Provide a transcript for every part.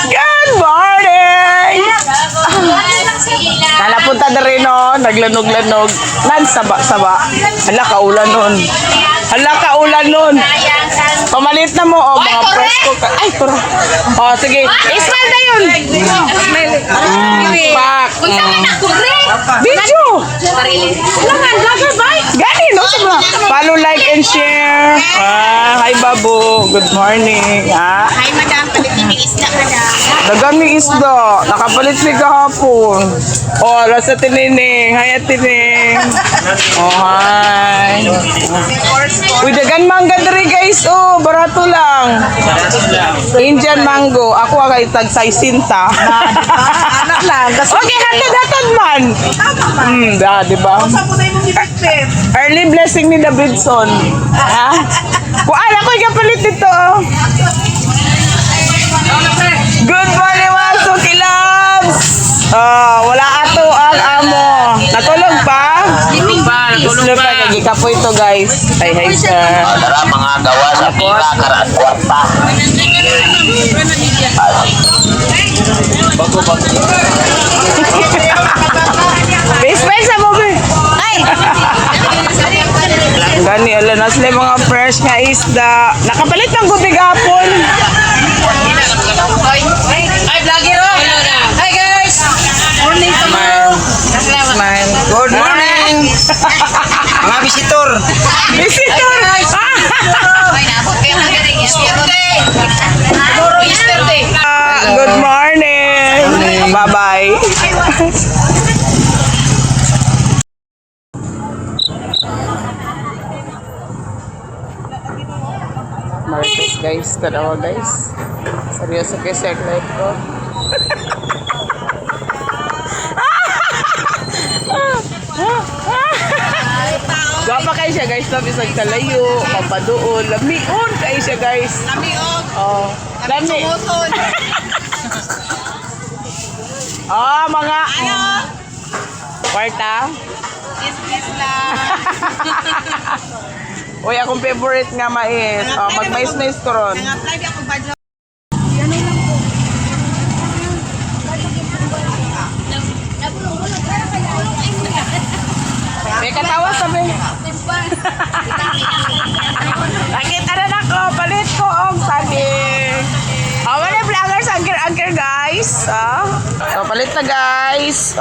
Good morning! Nalapunta na rin no, naglanog-lanog. Saba. Hala, kaulan nun. Pamalit na mo, mga presko ka. Ay, tura. Sige. Ismail na yun. Pak. Video. Gani, no? Follow, like, and share. Hi, Babu. Good morning. Hi, madam. Palitin ng isda, madam. Dagang isda. Nakapalit ni kahapon. Rasa tinining. Hi, tinining. Hi. Uy, dagan mangga diri guys. Barato lang. Indian mango. Ako agay tag 60. Anak lang. Okay, hatad man. Diba? Early blessing ni Davidson. Kuala ko ikapalit dito. Good morning, mga Suki Loves! Wala ato ang amo. Natulog pa? Natulog pa. Kagika po ito, guys. Hi, sir. Dara mga gawa sa pila karaan kwarta. Face sa mo, be. Gani, ala na sila mga fresh nga isda. Nakapalit ng gubig hapon. Hi, vlogger. Hi, guys. Morning tomorrow. Smile. Good morning. Mga visitor. Good morning. Bye-bye. Marites guys, tanawa guys. Seryoso kayo sa life ko. Gwapa kayo siya guys, no? Isang kalayo, pampadoon, lamion kayo siya guys. Lamiog. Lami. Sumuton. Mga kwarta. Kiss lang. Uy, akong favorite nga mais. Mag-mais-mais ko ron. Nang-apply ako ba dyan? May katawa sabi. Nakita na ako, palit ko ang sabi. Wala vloggers, angker guys. So, palit na guys.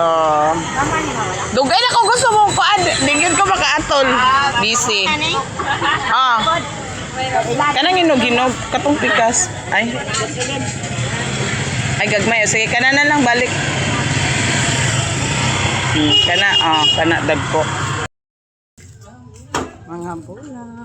Dugay na ko gusto mong paan. Dingin ko makaatol. Busy. Kanang inog-inog, katong pikas. Ay, gagmay. Sige, kanan lang balik. Kana dagko. Mga bulang.